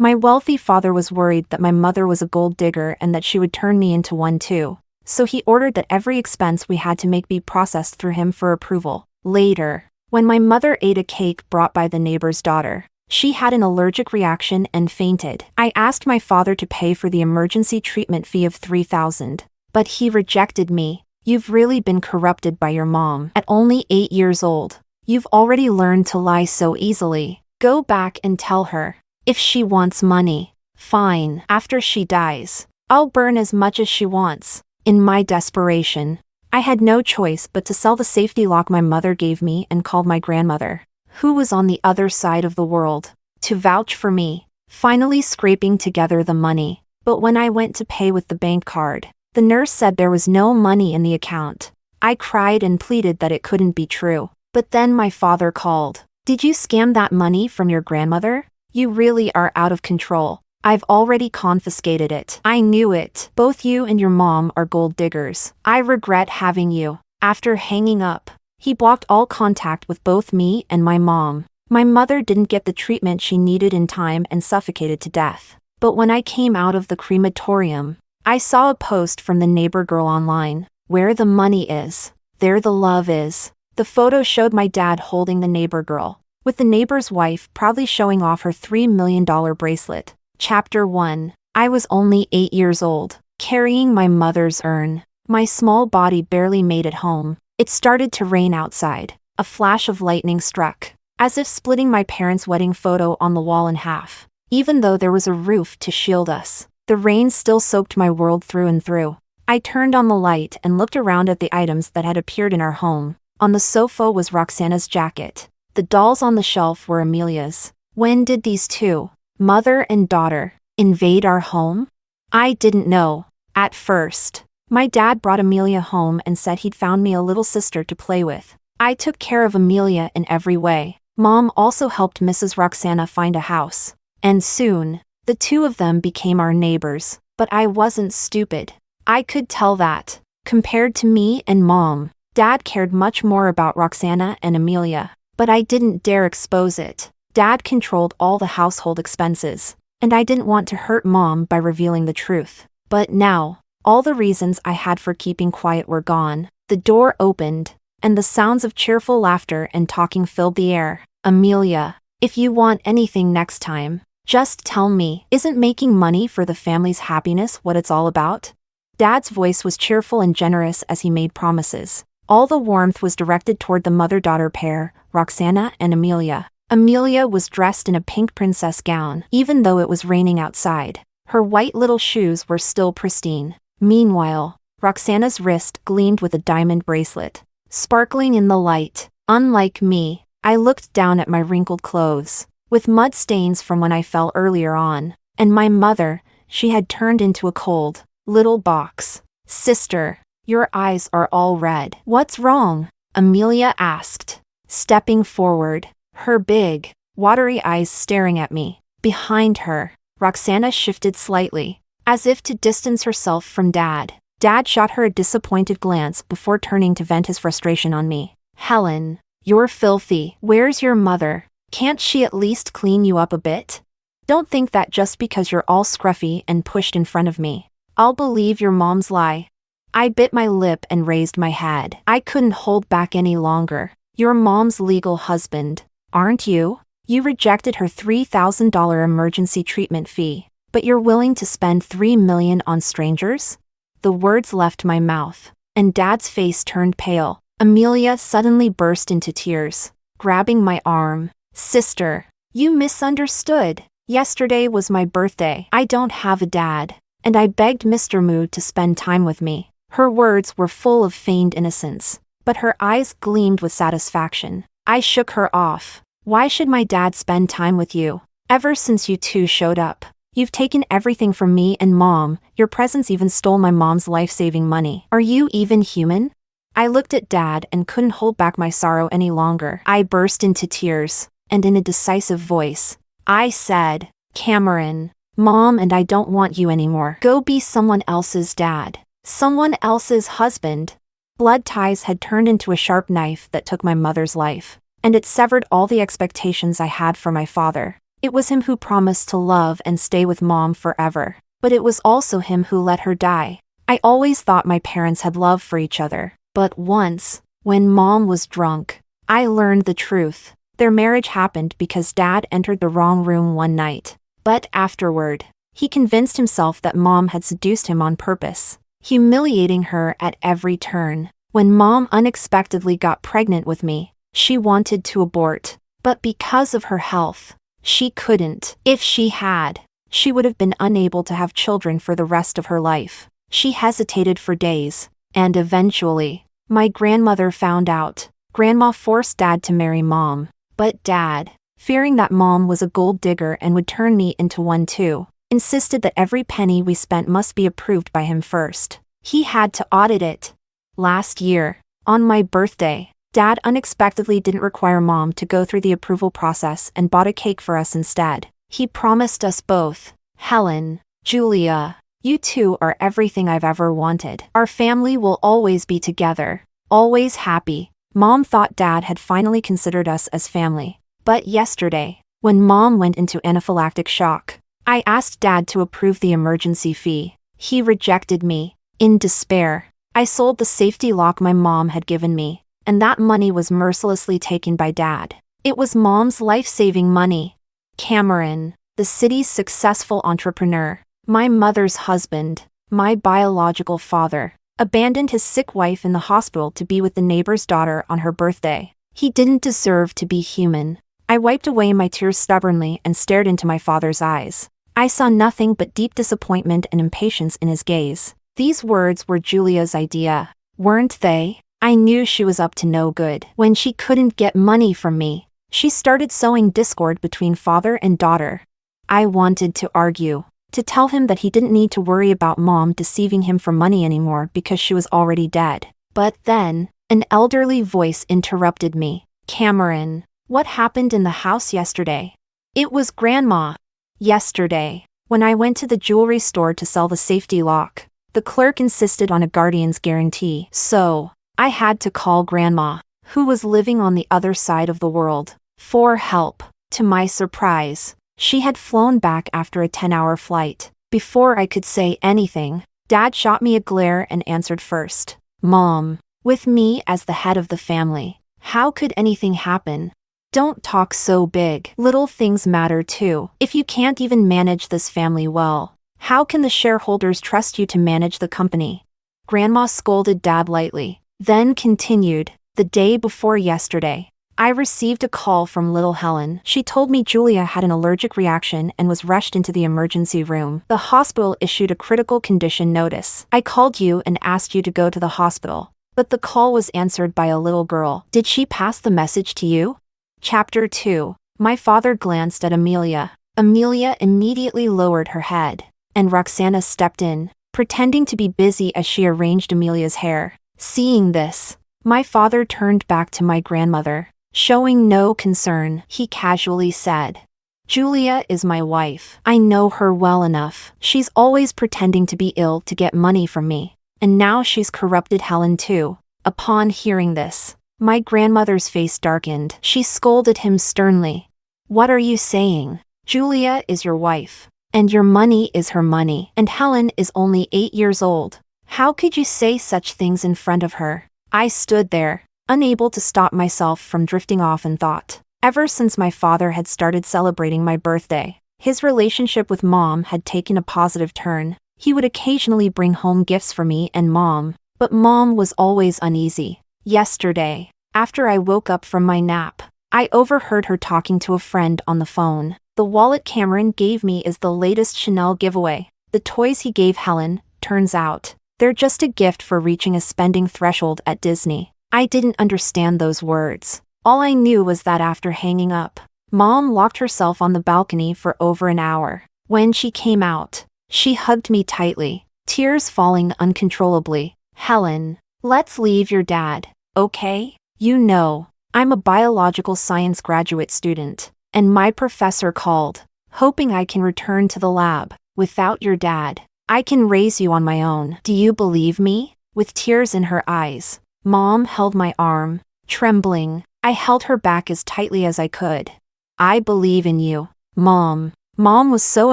My wealthy father was worried that my mother was a gold digger and that she would turn me into one too. So he ordered that every expense we had to make be processed through him for approval. Later, when my mother ate a cake brought by the neighbor's daughter, she had an allergic reaction and fainted. I asked my father to pay for the emergency treatment fee of $3,000, but he rejected me. You've really been corrupted by your mom. At only 8 years old, you've already learned to lie so easily. Go back and tell her. If she wants money, fine. After she dies, I'll burn as much as she wants. In my desperation, I had no choice but to sell the safety lock my mother gave me and called my grandmother, who was on the other side of the world, to vouch for me, finally scraping together the money. But when I went to pay with the bank card, the nurse said there was no money in the account. I cried and pleaded that it couldn't be true. But then my father called. Did you scam that money from your grandmother? You really are out of control. I've already confiscated it. I knew it. Both you and your mom are gold diggers. I regret having you. After hanging up, he blocked all contact with both me and my mom. My mother didn't get the treatment she needed in time and suffocated to death. But when I came out of the crematorium, I saw a post from the neighbor girl online. Where the money is, there the love is. The photo showed my dad holding the neighbor girl, with the neighbor's wife proudly showing off her $3 million bracelet. Chapter 1. I was only 8 years old, carrying my mother's urn. My small body barely made it home. It started to rain outside. A flash of lightning struck, as if splitting my parents' wedding photo on the wall in half. Even though there was a roof to shield us, the rain still soaked my world through and through. I turned on the light and looked around at the items that had appeared in our home. On the sofa was Roxana's jacket. The dolls on the shelf were Amelia's. When did these two, mother and daughter, invade our home? I didn't know. At first, my dad brought Amelia home and said he'd found me a little sister to play with. I took care of Amelia in every way. Mom also helped Mrs. Roxana find a house. And soon, the two of them became our neighbors. But I wasn't stupid. I could tell that. Compared to me and Mom, Dad cared much more about Roxana and Amelia. But I didn't dare expose it. Dad controlled all the household expenses, and I didn't want to hurt Mom by revealing the truth. But now, all the reasons I had for keeping quiet were gone. The door opened, and the sounds of cheerful laughter and talking filled the air. Amelia, if you want anything next time, just tell me. Isn't making money for the family's happiness what it's all about? Dad's voice was cheerful and generous as he made promises. All the warmth was directed toward the mother-daughter pair, Roxana and Amelia. Amelia was dressed in a pink princess gown, even though it was raining outside. Her white little shoes were still pristine. Meanwhile, Roxana's wrist gleamed with a diamond bracelet, sparkling in the light. Unlike me, I looked down at my wrinkled clothes, with mud stains from when I fell earlier on. And my mother, she had turned into a cold, little box. Sister, your eyes are all red. What's wrong? Amelia asked, stepping forward, her big, watery eyes staring at me. Behind her, Roxana shifted slightly, as if to distance herself from Dad. Dad shot her a disappointed glance before turning to vent his frustration on me. Helen, you're filthy. Where's your mother? Can't she at least clean you up a bit? Don't think that just because you're all scruffy and pushed in front of me, I'll believe your mom's lie. I bit my lip and raised my head. I couldn't hold back any longer. You're Mom's legal husband, aren't you? You rejected her $3,000 emergency treatment fee, but you're willing to spend $3 million on strangers? The words left my mouth, and Dad's face turned pale. Amelia suddenly burst into tears, grabbing my arm. Sister, you misunderstood. Yesterday was my birthday. I don't have a dad, and I begged Mr. Mood to spend time with me. Her words were full of feigned innocence, but her eyes gleamed with satisfaction. I shook her off. Why should my dad spend time with you? Ever since you two showed up, you've taken everything from me and Mom. Your presence even stole my mom's life-saving money. Are you even human? I looked at Dad and couldn't hold back my sorrow any longer. I burst into tears, and in a decisive voice, I said, Cameron, Mom and I don't want you anymore. Go be someone else's dad. Someone else's husband. Blood ties had turned into a sharp knife that took my mother's life, and it severed all the expectations I had for my father. It was him who promised to love and stay with Mom forever. But it was also him who let her die. I always thought my parents had love for each other. But once, when Mom was drunk, I learned the truth. Their marriage happened because Dad entered the wrong room one night. But afterward, he convinced himself that Mom had seduced him on purpose, humiliating her at every turn. When Mom unexpectedly got pregnant with me, she wanted to abort. But because of her health, she couldn't. If she had, she would have been unable to have children for the rest of her life. She hesitated for days, and eventually, my grandmother found out. Grandma forced Dad to marry Mom. But Dad, fearing that Mom was a gold digger and would turn me into one too, insisted that every penny we spent must be approved by him first. He had to audit it. Last year, on my birthday, Dad unexpectedly didn't require Mom to go through the approval process and bought a cake for us instead. He promised us both, Helen, Julia, you two are everything I've ever wanted. Our family will always be together, always happy. Mom thought Dad had finally considered us as family. But yesterday, when Mom went into anaphylactic shock, I asked Dad to approve the emergency fee. He rejected me. In despair, I sold the safety lock my mom had given me, and that money was mercilessly taken by Dad. It was Mom's life-saving money. Cameron, the city's successful entrepreneur, my mother's husband, my biological father, abandoned his sick wife in the hospital to be with the neighbor's daughter on her birthday. He didn't deserve to be human. I wiped away my tears stubbornly and stared into my father's eyes. I saw nothing but deep disappointment and impatience in his gaze. These words were Julia's idea, weren't they? I knew she was up to no good. When she couldn't get money from me, she started sowing discord between father and daughter. I wanted to argue, to tell him that he didn't need to worry about Mom deceiving him for money anymore because she was already dead. But then, an elderly voice interrupted me. Cameron, what happened in the house yesterday? It was Grandma. Yesterday, when I went to the jewelry store to sell the safety lock, the clerk insisted on a guardian's guarantee. So, I had to call Grandma, who was living on the other side of the world, for help. To my surprise, she had flown back after a 10-hour flight. Before I could say anything, Dad shot me a glare and answered first. Mom, with me as the head of the family, how could anything happen? Don't talk so big. Little things matter too. If you can't even manage this family well, how can the shareholders trust you to manage the company? Grandma scolded Dad lightly, then continued, the day before yesterday, I received a call from little Helen. She told me Julia had an allergic reaction and was rushed into the emergency room. The hospital issued a critical condition notice. I called you and asked you to go to the hospital, but the call was answered by a little girl. Did she pass the message to you? Chapter 2. My father glanced at Amelia. Amelia immediately lowered her head, and Roxana stepped in, pretending to be busy as she arranged Amelia's hair. Seeing this, my father turned back to my grandmother. Showing no concern, he casually said, Julia is my wife. I know her well enough. She's always pretending to be ill to get money from me. And now she's corrupted Helen too. Upon hearing this, my grandmother's face darkened. She scolded him sternly. What are you saying? Julia is your wife. And your money is her money. And Helen is only 8 years old. How could you say such things in front of her? I stood there, unable to stop myself from drifting off in thought. Ever since my father had started celebrating my birthday, his relationship with Mom had taken a positive turn. He would occasionally bring home gifts for me and Mom, but Mom was always uneasy. Yesterday, after I woke up from my nap, I overheard her talking to a friend on the phone. The wallet Cameron gave me is the latest Chanel giveaway. The toys he gave Helen, turns out, they're just a gift for reaching a spending threshold at Disney. I didn't understand those words. All I knew was that after hanging up, Mom locked herself on the balcony for over an hour. When she came out, she hugged me tightly, tears falling uncontrollably. Helen, let's leave your dad, okay? You know, I'm a biological science graduate student, and my professor called, hoping I can return to the lab. Without your dad, I can raise you on my own. Do you believe me? With tears in her eyes, Mom held my arm. Trembling, I held her back as tightly as I could. I believe in you. Mom. Mom was so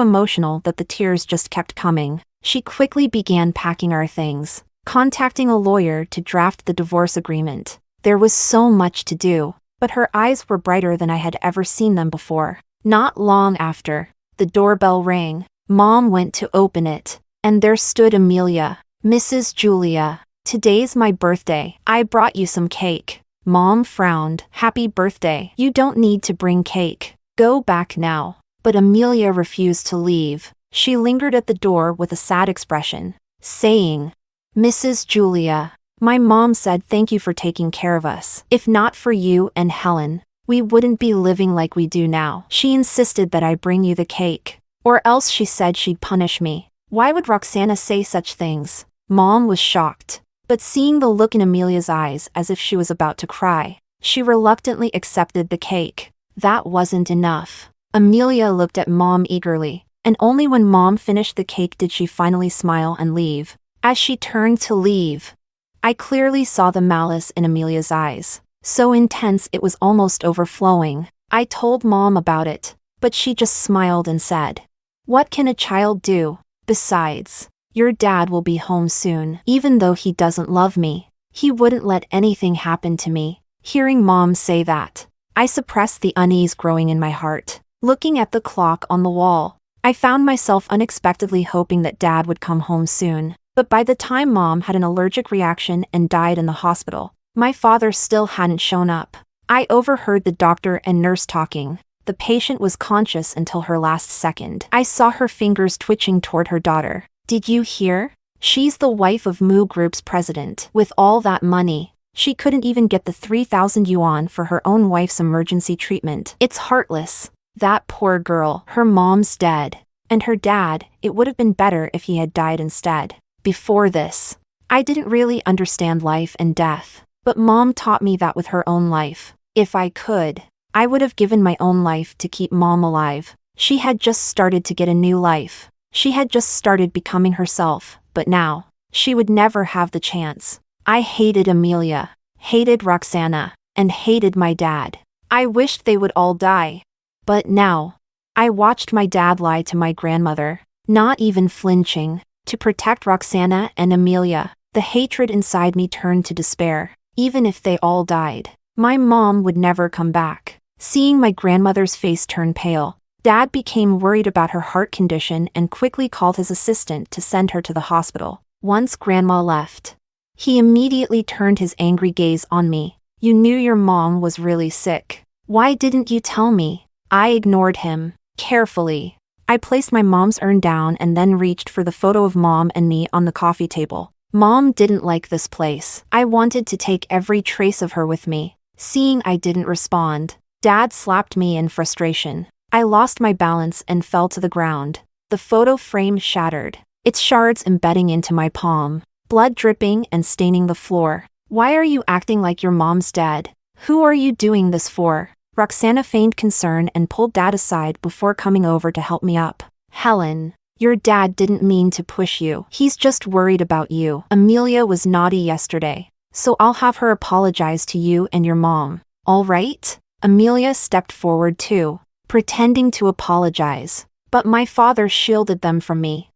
emotional that the tears just kept coming. She quickly began packing our things, contacting a lawyer to draft the divorce agreement. There was so much to do, but her eyes were brighter than I had ever seen them before. Not long after, the doorbell rang. Mom went to open it, and there stood Amelia. Mrs. Julia, today's my birthday. I brought you some cake. Mom frowned. Happy birthday. You don't need to bring cake. Go back now. But Amelia refused to leave. She lingered at the door with a sad expression, saying, Mrs. Julia, my mom said thank you for taking care of us. If not for you and Helen, we wouldn't be living like we do now. She insisted that I bring you the cake, or else she said she'd punish me. Why would Roxana say such things? Mom was shocked, but seeing the look in Amelia's eyes as if she was about to cry, she reluctantly accepted the cake. That wasn't enough. Amelia looked at Mom eagerly, and only when Mom finished the cake did she finally smile and leave. As she turned to leave, I clearly saw the malice in Amelia's eyes, so intense it was almost overflowing. I told Mom about it, but she just smiled and said, What can a child do? Besides, your dad will be home soon. Even though he doesn't love me, he wouldn't let anything happen to me. Hearing Mom say that, I suppressed the unease growing in my heart. Looking at the clock on the wall, I found myself unexpectedly hoping that Dad would come home soon. But by the time Mom had an allergic reaction and died in the hospital, my father still hadn't shown up. I overheard the doctor and nurse talking. The patient was conscious until her last second. I saw her fingers twitching toward her daughter. Did you hear? She's the wife of Moo Group's president. With all that money, she couldn't even get the 3,000 yuan for her own wife's emergency treatment. It's heartless. That poor girl. Her mom's dead. And her dad, it would have been better if he had died instead. Before this, I didn't really understand life and death, but Mom taught me that with her own life. If I could, I would have given my own life to keep Mom alive. She had just started to get a new life. She had just started becoming herself, but now, she would never have the chance. I hated Amelia, hated Roxana, and hated my dad. I wished they would all die. But now, I watched my dad lie to my grandmother, not even flinching, to protect Roxana and Amelia. The hatred inside me turned to despair. Even if they all died, my mom would never come back. Seeing my grandmother's face turn pale, Dad became worried about her heart condition and quickly called his assistant to send her to the hospital. Once Grandma left, he immediately turned his angry gaze on me. You knew your mom was really sick. Why didn't you tell me? I ignored him. Carefully, I placed my mom's urn down and then reached for the photo of Mom and me on the coffee table. Mom didn't like this place. I wanted to take every trace of her with me. Seeing I didn't respond, Dad slapped me in frustration. I lost my balance and fell to the ground. The photo frame shattered, its shards embedding into my palm, blood dripping and staining the floor. Why are you acting like your mom's dead? Who are you doing this for? Roxana feigned concern and pulled Dad aside before coming over to help me up. Helen, your dad didn't mean to push you. He's just worried about you. Amelia was naughty yesterday, so I'll have her apologize to you and your mom. All right? Amelia stepped forward too, pretending to apologize. But my father shielded them from me.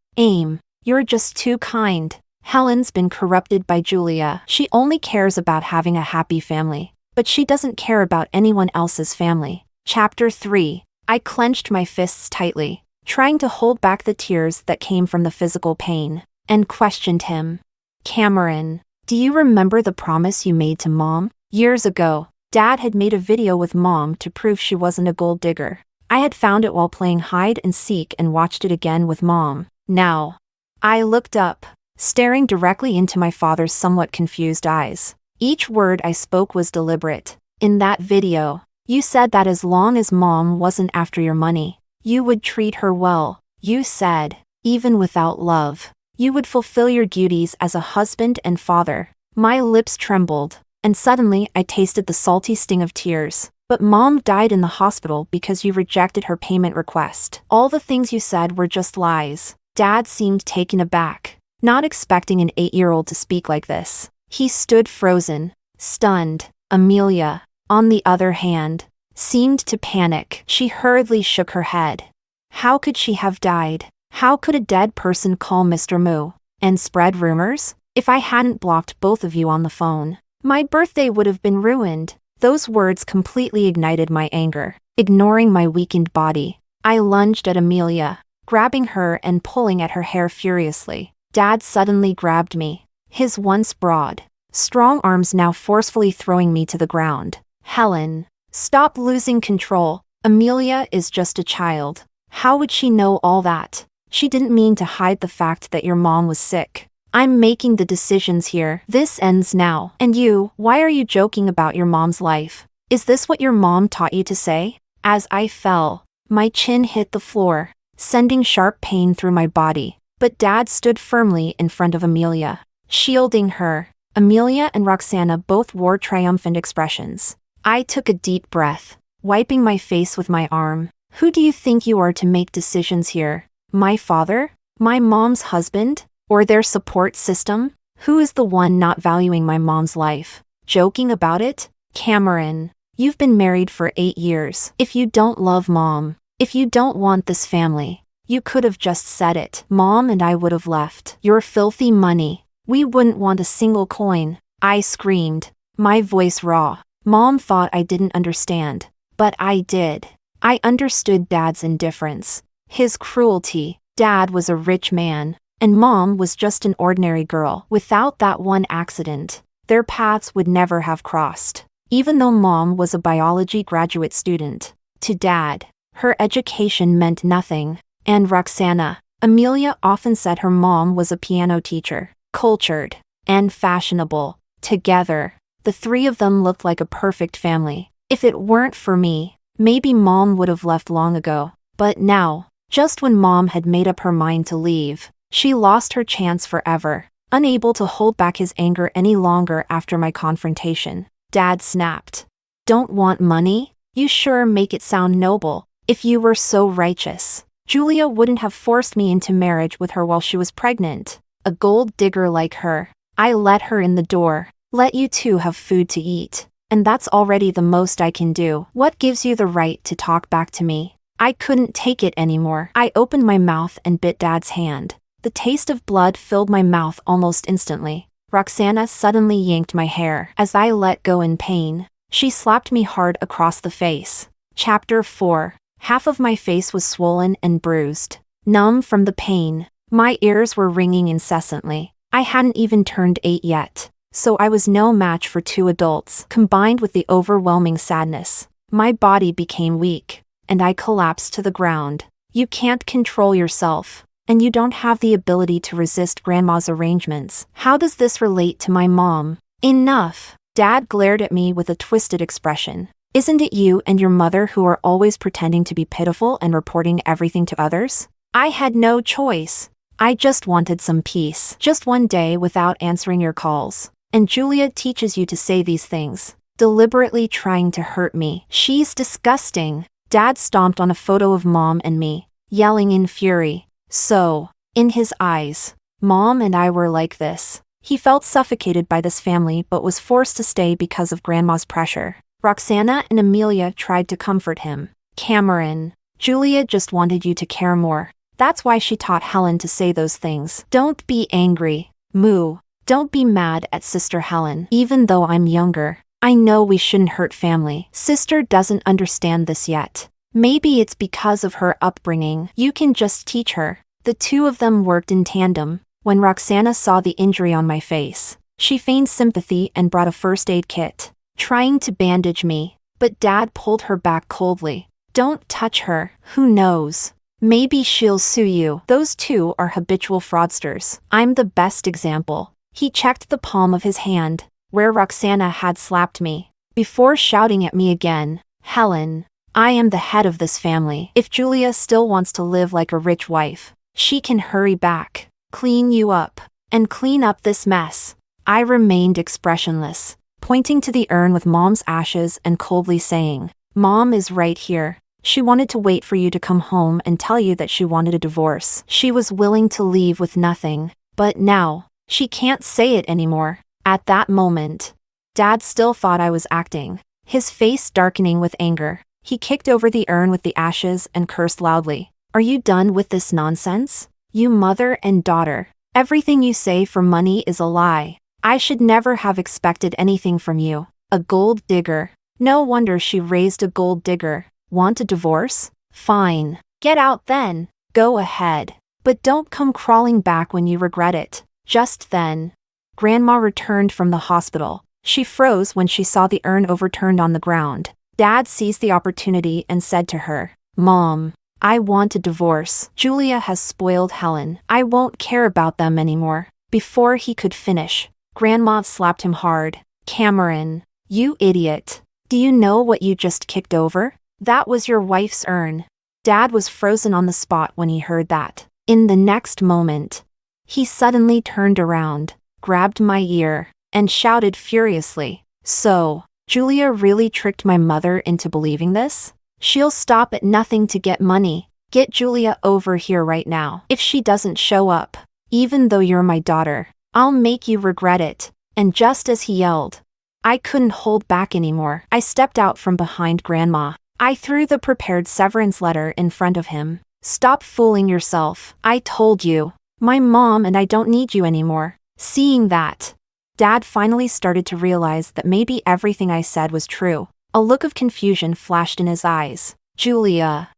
You're just too kind. Helen's been corrupted by Julia. She only cares about having a happy family, but she doesn't care about anyone else's family. Chapter 3. I clenched my fists tightly, trying to hold back the tears that came from the physical pain, and questioned him. Cameron, do you remember the promise you made to Mom? Years ago, Dad had made a video with Mom to prove she wasn't a gold digger. I had found it while playing hide and seek and watched it again with Mom. Now, I looked up, staring directly into my father's somewhat confused eyes. Each word I spoke was deliberate. In that video, you said that as long as Mom wasn't after your money, you would treat her well. You said, even without love, you would fulfill your duties as a husband and father. My lips trembled, and suddenly I tasted the salty sting of tears. But Mom died in the hospital because you rejected her payment request. All the things you said were just lies. Dad seemed taken aback, not expecting an 8-year-old to speak like this. He stood frozen, stunned. Amelia, on the other hand, seemed to panic. She hurriedly shook her head. How could she have died? How could a dead person call Mr. Moo and spread rumors? If I hadn't blocked both of you on the phone, my birthday would have been ruined. Those words completely ignited my anger. Ignoring my weakened body, I lunged at Amelia, grabbing her and pulling at her hair furiously. Dad suddenly grabbed me, his once broad, strong arms now forcefully throwing me to the ground. Helen, stop losing control. Amelia is just a child. How would she know all that? She didn't mean to hide the fact that your mom was sick. I'm making the decisions here. This ends now. And you, why are you joking about your mom's life? Is this what your mom taught you to say? As I fell, my chin hit the floor, sending sharp pain through my body. But Dad stood firmly in front of Amelia, shielding her. Amelia and Roxana both wore triumphant expressions. I took a deep breath, wiping my face with my arm. Who do you think you are to make decisions here? My father? My mom's husband? Or their support system? Who is the one not valuing my mom's life? Joking about it? Cameron, you've been married for 8 years. If you don't love Mom, if you don't want this family, you could have just said it. Mom and I would have left. Your filthy money. We wouldn't want a single coin. I screamed, my voice raw. Mom thought I didn't understand, but I did. I understood Dad's indifference, his cruelty. Dad was a rich man, and Mom was just an ordinary girl. Without that one accident, their paths would never have crossed. Even though Mom was a biology graduate student, to Dad, her education meant nothing. And Roxana, Amelia often said her mom was a piano teacher, cultured and fashionable. Together, the three of them looked like a perfect family. If it weren't for me, maybe Mom would have left long ago. But now, just when Mom had made up her mind to leave, she lost her chance forever. Unable to hold back his anger any longer after my confrontation, Dad snapped. Don't want money? You sure make it sound noble. If you were so righteous, Julia wouldn't have forced me into marriage with her while she was pregnant. A gold digger like her. I let her in the door, let you two have food to eat. And that's already the most I can do. What gives you the right to talk back to me? I couldn't take it anymore. I opened my mouth and bit Dad's hand. The taste of blood filled my mouth almost instantly. Roxana suddenly yanked my hair as I let go in pain. She slapped me hard across the face. Chapter 4. Half of my face was swollen and bruised, numb from the pain. My ears were ringing incessantly. I hadn't even turned 8 yet, so I was no match for 2 adults. Combined with the overwhelming sadness, my body became weak, and I collapsed to the ground. You can't control yourself, and you don't have the ability to resist Grandma's arrangements. How does this relate to my mom? Enough! Dad glared at me with a twisted expression. Isn't it you and your mother who are always pretending to be pitiful and reporting everything to others? I had no choice. I just wanted some peace. Just one day without answering your calls. And Julia teaches you to say these things, deliberately trying to hurt me. She's disgusting. Dad stomped on a photo of Mom and me, yelling in fury. So, in his eyes, Mom and I were like this. He felt suffocated by this family but was forced to stay because of Grandma's pressure. Roxana and Amelia tried to comfort him. Cameron, Julia just wanted you to care more. That's why she taught Helen to say those things. Don't be angry, Moo. Don't be mad at Sister Helen. Even though I'm younger, I know we shouldn't hurt family. Sister doesn't understand this yet. Maybe it's because of her upbringing. You can just teach her. The two of them worked in tandem. When Roxana saw the injury on my face, she feigned sympathy and brought a first aid kit, trying to bandage me, but Dad pulled her back coldly. Don't touch her. Who knows? Maybe she'll sue you. Those two are habitual fraudsters. I'm the best example. He checked the palm of his hand, where Roxana had slapped me, before shouting at me again. Helen, I am the head of this family. If Julia still wants to live like a rich wife, she can hurry back, clean you up, and clean up this mess. I remained expressionless, pointing to the urn with Mom's ashes and coldly saying, Mom is right here. She wanted to wait for you to come home and tell you that she wanted a divorce. She was willing to leave with nothing, but now, she can't say it anymore. At that moment, Dad still thought I was acting, his face darkening with anger. He kicked over the urn with the ashes and cursed loudly. Are you done with this nonsense? You mother and daughter. Everything you say for money is a lie. I should never have expected anything from you. A gold digger. No wonder she raised a gold digger. Want a divorce? Fine. Get out then. Go ahead. But don't come crawling back when you regret it. Just then, Grandma returned from the hospital. She froze when she saw the urn overturned on the ground. Dad seized the opportunity and said to her, Mom, I want a divorce. Julia has spoiled Helen. I won't care about them anymore. Before he could finish, Grandma slapped him hard. Cameron, you idiot. Do you know what you just kicked over? That was your wife's urn. Dad was frozen on the spot when he heard that. In the next moment, he suddenly turned around, grabbed my ear, and shouted furiously, So, Julia really tricked my mother into believing this? She'll stop at nothing to get money. Get Julia over here right now. If she doesn't show up, even though you're my daughter, I'll make you regret it. And just as he yelled, I couldn't hold back anymore. I stepped out from behind Grandma. I threw the prepared severance letter in front of him. Stop fooling yourself. I told you. My mom and I don't need you anymore. Seeing that, Dad finally started to realize that maybe everything I said was true. A look of confusion flashed in his eyes. Julia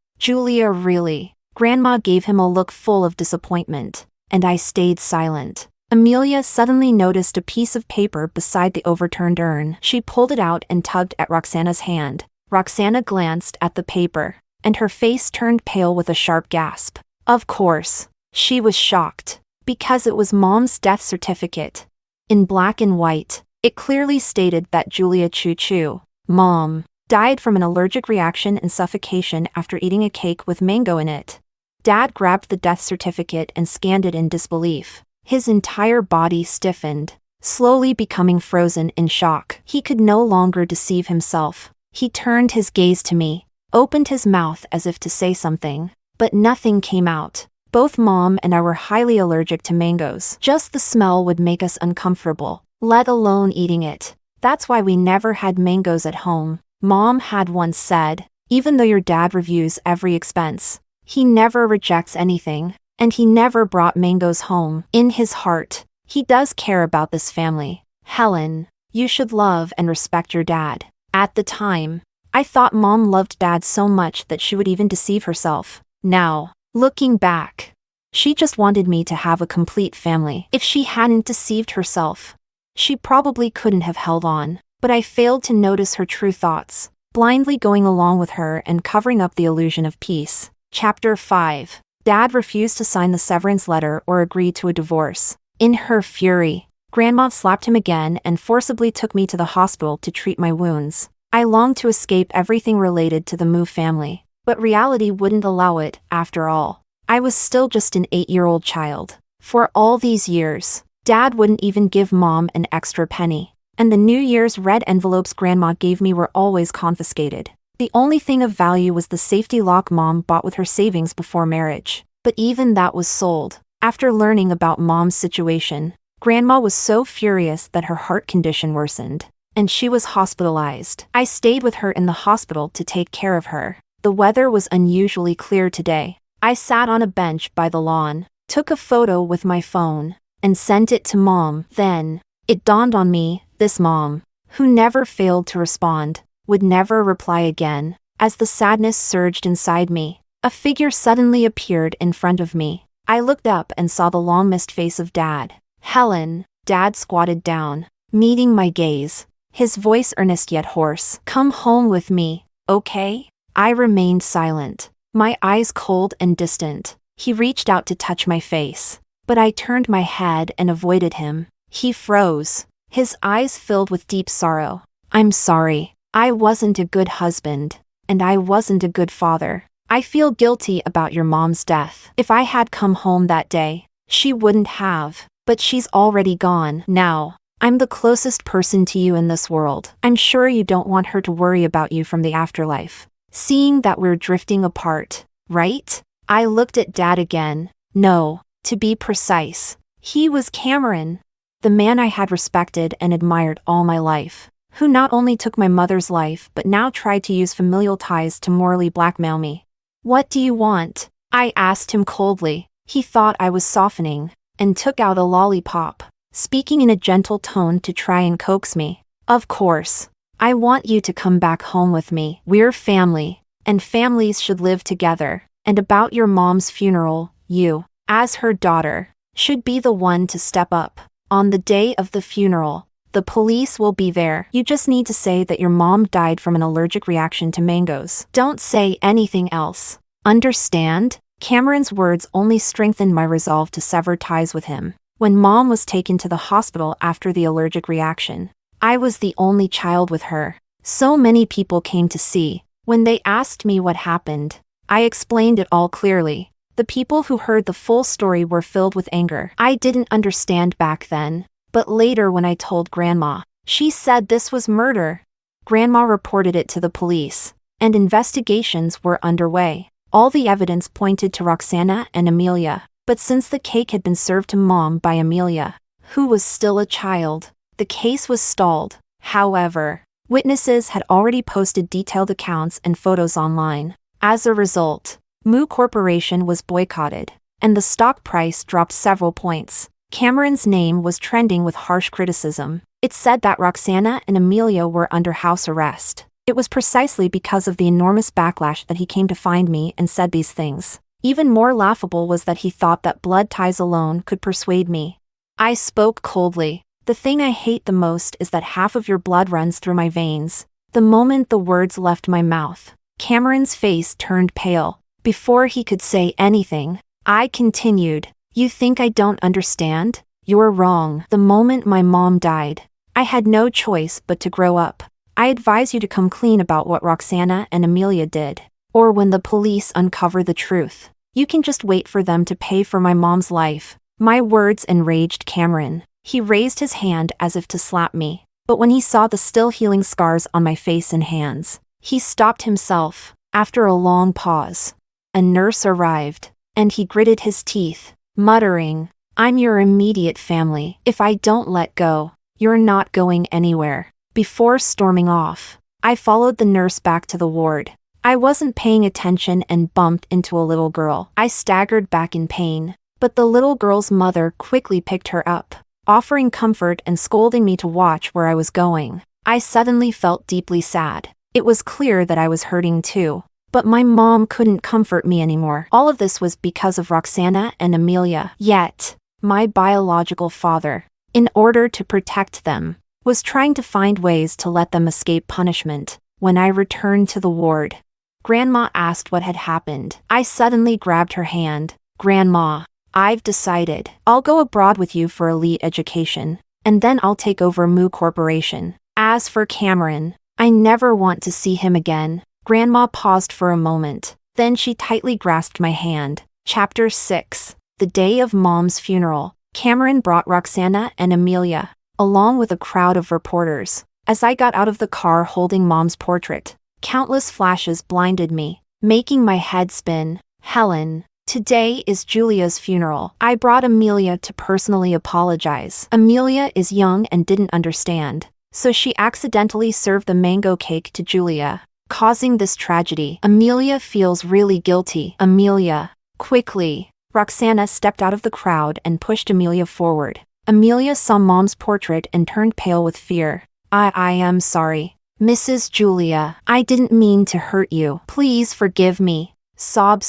really. Grandma gave him a look full of disappointment, and I stayed silent. Amelia suddenly noticed a piece of paper beside the overturned urn. She pulled it out and tugged at Roxana's hand. Roxana glanced at the paper, and her face turned pale with a sharp gasp. Of course, she was shocked, because it was Mom's death certificate. In black and white, it clearly stated that Julia Choo-Choo, Mom, died from an allergic reaction and suffocation after eating a cake with mango in it. Dad grabbed the death certificate and scanned it in disbelief. His entire body stiffened, slowly becoming frozen in shock. He could no longer deceive himself. He turned his gaze to me, opened his mouth as if to say something, but nothing came out. Both Mom and I were highly allergic to mangoes. Just the smell would make us uncomfortable, let alone eating it. That's why we never had mangoes at home. Mom had once said, even though your dad reviews every expense, he never rejects anything, and he never brought mangoes home. In his heart, he does care about this family. Helen, you should love and respect your dad. At the time, I thought Mom loved Dad so much that she would even deceive herself. Now, looking back, she just wanted me to have a complete family. If she hadn't deceived herself, she probably couldn't have held on. But I failed to notice her true thoughts, blindly going along with her and covering up the illusion of peace. Chapter 5. Dad refused to sign the severance letter or agree to a divorce. In her fury, Grandma slapped him again and forcibly took me to the hospital to treat my wounds. I longed to escape everything related to the Moo family, but reality wouldn't allow it, after all. I was still just an 8-year-old child. For all these years, Dad wouldn't even give Mom an extra penny, and the New Year's red envelopes Grandma gave me were always confiscated. The only thing of value was the safety lock Mom bought with her savings before marriage, but even that was sold. After learning about Mom's situation, Grandma was so furious that her heart condition worsened, and she was hospitalized. I stayed with her in the hospital to take care of her. The weather was unusually clear today. I sat on a bench by the lawn, took a photo with my phone, and sent it to Mom. Then, it dawned on me, this Mom, who never failed to respond, would never reply again. As the sadness surged inside me, a figure suddenly appeared in front of me. I looked up and saw the long-missed face of Dad. Helen. Dad squatted down, meeting my gaze, his voice earnest yet hoarse. Come home with me, okay? I remained silent, my eyes cold and distant. He reached out to touch my face, but I turned my head and avoided him. He froze, his eyes filled with deep sorrow. I'm sorry. I wasn't a good husband, and I wasn't a good father. I feel guilty about your mom's death. If I had come home that day, she wouldn't have, but she's already gone. Now, I'm the closest person to you in this world. I'm sure you don't want her to worry about you from the afterlife, seeing that we're drifting apart, right? I looked at Dad again. No, to be precise, he was Cameron, the man I had respected and admired all my life, who not only took my mother's life but now tried to use familial ties to morally blackmail me. What do you want? I asked him coldly. He thought I was softening, and took out a lollipop, speaking in a gentle tone to try and coax me. Of course. I want you to come back home with me. We're family, and families should live together. And about your mom's funeral, you, as her daughter, should be the one to step up. On the day of the funeral, the police will be there. You just need to say that your mom died from an allergic reaction to mangoes. Don't say anything else. Understand? Cameron's words only strengthened my resolve to sever ties with him. When Mom was taken to the hospital after the allergic reaction, I was the only child with her. So many people came to see. When they asked me what happened, I explained it all clearly. The people who heard the full story were filled with anger. I didn't understand back then, but later when I told Grandma, she said this was murder. Grandma reported it to the police, and investigations were underway. All the evidence pointed to Roxana and Amelia, but since the cake had been served to Mom by Amelia, who was still a child, the case was stalled. However, witnesses had already posted detailed accounts and photos online. As a result, Moo Corporation was boycotted, and the stock price dropped several points. Cameron's name was trending with harsh criticism. It said that Roxana and Amelia were under house arrest. It was precisely because of the enormous backlash that he came to find me and said these things. Even more laughable was that he thought that blood ties alone could persuade me. I spoke coldly. The thing I hate the most is that half of your blood runs through my veins. The moment the words left my mouth, Cameron's face turned pale. Before he could say anything, I continued. You think I don't understand? You're wrong. The moment my mom died, I had no choice but to grow up. I advise you to come clean about what Roxana and Amelia did. Or when the police uncover the truth, you can just wait for them to pay for my mom's life. My words enraged Cameron. He raised his hand as if to slap me, but when he saw the still healing scars on my face and hands, he stopped himself. After a long pause, a nurse arrived, and he gritted his teeth, muttering, I'm your immediate family. If I don't let go, you're not going anywhere. Before storming off, I followed the nurse back to the ward. I wasn't paying attention and bumped into a little girl. I staggered back in pain, but the little girl's mother quickly picked her up, offering comfort and scolding me to watch where I was going. I suddenly felt deeply sad. It was clear that I was hurting too, but my mom couldn't comfort me anymore. All of this was because of Roxana and Amelia. Yet, my biological father, in order to protect them, was trying to find ways to let them escape punishment. When I returned to the ward, Grandma asked what had happened. I suddenly grabbed her hand. Grandma, I've decided. I'll go abroad with you for elite education, and then I'll take over Moo Corporation. As for Cameron, I never want to see him again. Grandma paused for a moment, then she tightly grasped my hand. Chapter 6. The day of Mom's funeral. Cameron brought Roxana and Amelia, along with a crowd of reporters. As I got out of the car holding Mom's portrait, countless flashes blinded me, making my head spin. Helen, today is Julia's funeral. I brought Amelia to personally apologize. Amelia is young and didn't understand, so she accidentally served the mango cake to Julia, causing this tragedy. Amelia feels really guilty. Amelia, quickly. Roxana stepped out of the crowd and pushed Amelia forward. Amelia saw Mom's portrait and turned pale with fear. I am sorry. Mrs. Julia, I didn't mean to hurt you. Please forgive me. Sob.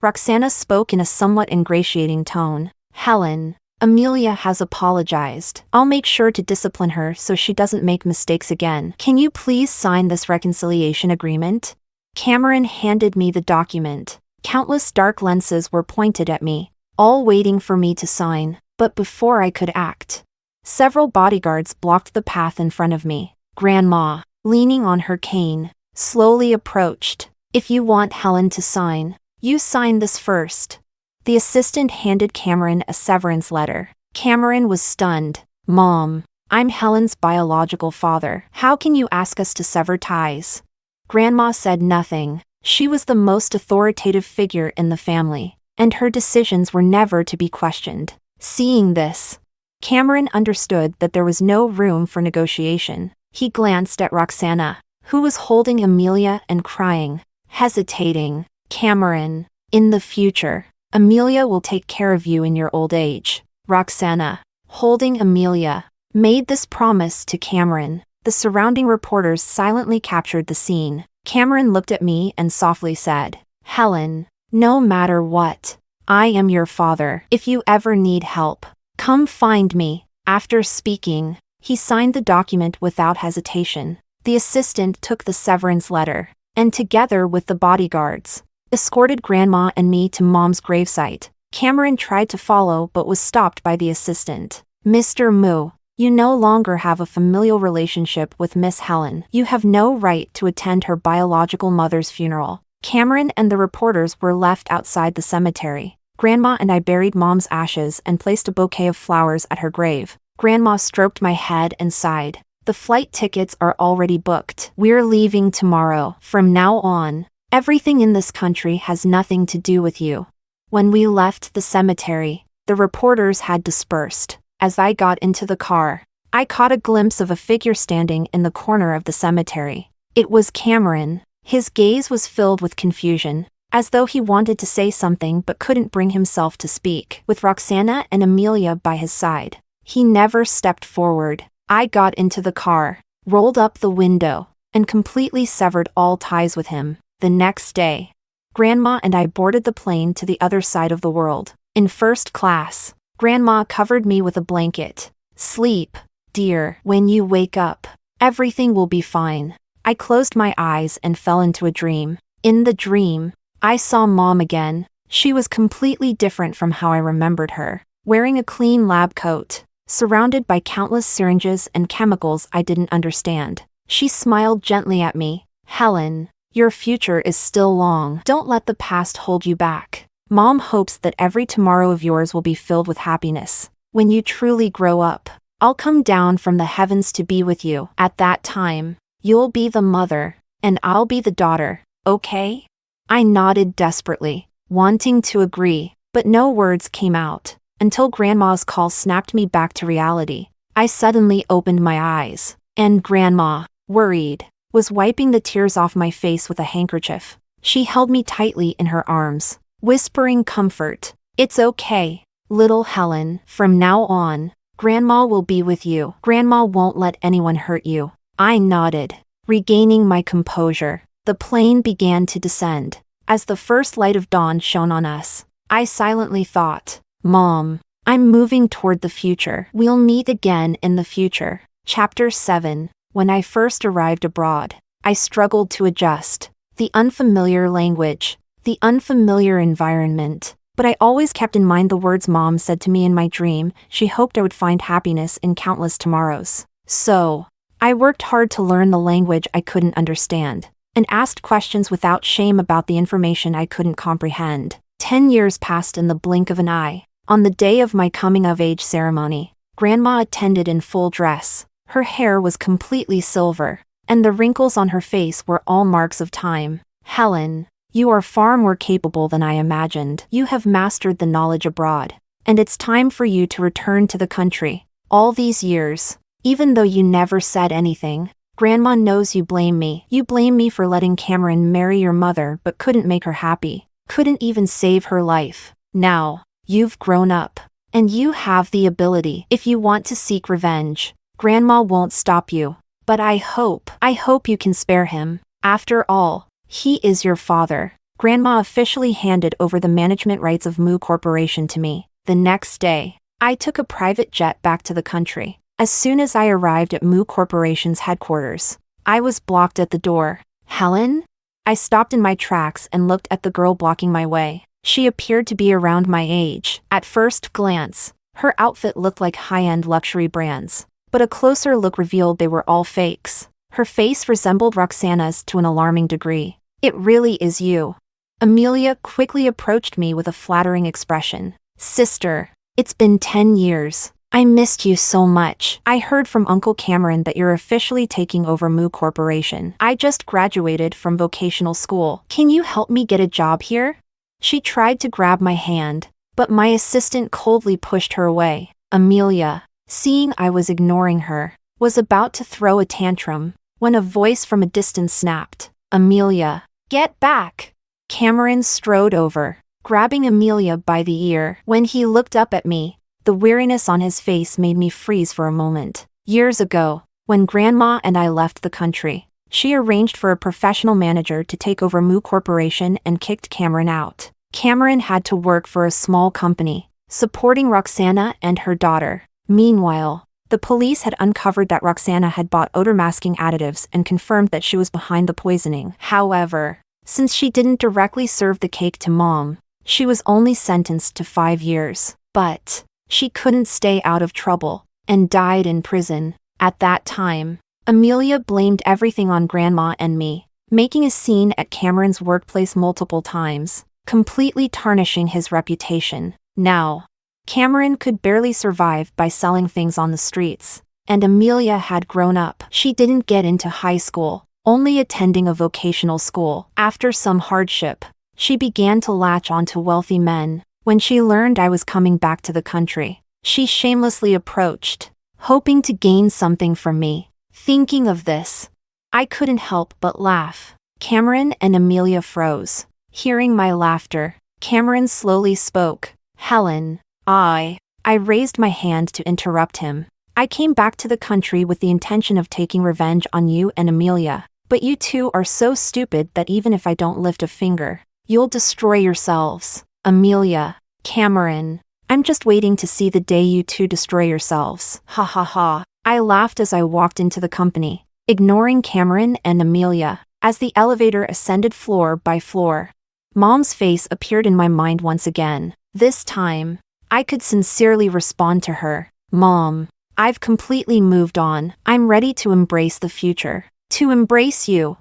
Roxana spoke in a somewhat ingratiating tone. Helen, Amelia has apologized. I'll make sure to discipline her so she doesn't make mistakes again. Can you please sign this reconciliation agreement? Cameron handed me the document. Countless dark lenses were pointed at me, all waiting for me to sign. But before I could act, several bodyguards blocked the path in front of me. Grandma, leaning on her cane, slowly approached. If you want Helen to sign, you sign this first. The assistant handed Cameron a severance letter. Cameron was stunned. Mom, I'm Helen's biological father. How can you ask us to sever ties? Grandma said nothing. She was the most authoritative figure in the family, and her decisions were never to be questioned. Seeing this, Cameron understood that there was no room for negotiation. He glanced at Roxana, who was holding Amelia and crying, hesitating. Cameron, in the future, Amelia will take care of you in your old age. Roxana, holding Amelia, made this promise to Cameron. The surrounding reporters silently captured the scene. Cameron looked at me and softly said, Helen, no matter what, I am your father. If you ever need help, come find me. After speaking, he signed the document without hesitation. The assistant took the severance letter, and together with the bodyguards, escorted Grandma and me to Mom's gravesite. Cameron tried to follow but was stopped by the assistant. Mr. Moo, you no longer have a familial relationship with Miss Helen. You have no right to attend her biological mother's funeral. Cameron and the reporters were left outside the cemetery. Grandma and I buried Mom's ashes and placed a bouquet of flowers at her grave. Grandma stroked my head and sighed. The flight tickets are already booked. We're leaving tomorrow. From now on, everything in this country has nothing to do with you. When we left the cemetery, the reporters had dispersed. As I got into the car, I caught a glimpse of a figure standing in the corner of the cemetery. It was Cameron. His gaze was filled with confusion, as though he wanted to say something but couldn't bring himself to speak. With Roxana and Amelia by his side, he never stepped forward. I got into the car, rolled up the window, and completely severed all ties with him. The next day, Grandma and I boarded the plane to the other side of the world. In first class, Grandma covered me with a blanket. Sleep, dear. When you wake up, everything will be fine. I closed my eyes and fell into a dream. In the dream, I saw Mom again. She was completely different from how I remembered her, wearing a clean lab coat, surrounded by countless syringes and chemicals I didn't understand. She smiled gently at me. Helen, your future is still long. Don't let the past hold you back. Mom hopes that every tomorrow of yours will be filled with happiness. When you truly grow up, I'll come down from the heavens to be with you. At that time, you'll be the mother, and I'll be the daughter, okay? I nodded desperately, wanting to agree, but no words came out, until Grandma's call snapped me back to reality. I suddenly opened my eyes, and Grandma, worried, was wiping the tears off my face with a handkerchief. She held me tightly in her arms, whispering comfort. It's okay, little Helen. From now on, Grandma will be with you. Grandma won't let anyone hurt you. I nodded, regaining my composure. The plane began to descend. As the first light of dawn shone on us, I silently thought, Mom, I'm moving toward the future. We'll meet again in the future. Chapter 7. When I first arrived abroad, I struggled to adjust. The unfamiliar language, the unfamiliar environment. But I always kept in mind the words Mom said to me in my dream. She hoped I would find happiness in countless tomorrows. So, I worked hard to learn the language I couldn't understand, and asked questions without shame about the information I couldn't comprehend. 10 years passed in the blink of an eye. On the day of my coming-of-age ceremony, Grandma attended in full dress. Her hair was completely silver, and the wrinkles on her face were all marks of time. Helen, you are far more capable than I imagined. You have mastered the knowledge abroad, and it's time for you to return to the country. All these years, even though you never said anything, Grandma knows you blame me. You blame me for letting Cameron marry your mother but couldn't make her happy, couldn't even save her life. Now, you've grown up, and you have the ability. If you want to seek revenge, Grandma won't stop you. But I hope you can spare him. After all, he is your father. Grandma officially handed over the management rights of Moo Corporation to me. The next day, I took a private jet back to the country. As soon as I arrived at Moo Corporation's headquarters, I was blocked at the door. Helen? I stopped in my tracks and looked at the girl blocking my way. She appeared to be around my age. At first glance, her outfit looked like high-end luxury brands, but a closer look revealed they were all fakes. Her face resembled Roxana's to an alarming degree. It really is you. Amelia quickly approached me with a flattering expression. Sister, it's been 10 years. I missed you so much. I heard from Uncle Cameron that you're officially taking over Moo Corporation. I just graduated from vocational school. Can you help me get a job here? She tried to grab my hand, but my assistant coldly pushed her away. Amelia, seeing I was ignoring her, was about to throw a tantrum when a voice from a distance snapped, "Amelia, get back!" Cameron strode over, grabbing Amelia by the ear. When he looked up at me, the weariness on his face made me freeze for a moment. Years ago, when Grandma and I left the country, she arranged for a professional manager to take over Moo Corporation and kicked Cameron out. Cameron had to work for a small company, supporting Roxana and her daughter. Meanwhile, the police had uncovered that Roxana had bought odor-masking additives and confirmed that she was behind the poisoning. However, since she didn't directly serve the cake to Mom, she was only sentenced to 5 years. But she couldn't stay out of trouble and died in prison. At that time, Amelia blamed everything on Grandma and me, making a scene at Cameron's workplace multiple times, completely tarnishing his reputation. Now, Cameron could barely survive by selling things on the streets, and Amelia had grown up. She didn't get into high school, only attending a vocational school. After some hardship, she began to latch onto wealthy men. When she learned I was coming back to the country, she shamelessly approached, hoping to gain something from me. Thinking of this, I couldn't help but laugh. Cameron and Amelia froze. Hearing my laughter, Cameron slowly spoke. "Helen, I raised my hand to interrupt him. I came back to the country with the intention of taking revenge on you and Amelia, but you two are so stupid that even if I don't lift a finger, you'll destroy yourselves. Amelia, Cameron, I'm just waiting to see the day you two destroy yourselves. Ha ha ha." I laughed as I walked into the company, ignoring Cameron and Amelia. As the elevator ascended floor by floor, Mom's face appeared in my mind once again. This time, I could sincerely respond to her. "Mom, I've completely moved on. I'm ready to embrace the future. To embrace you."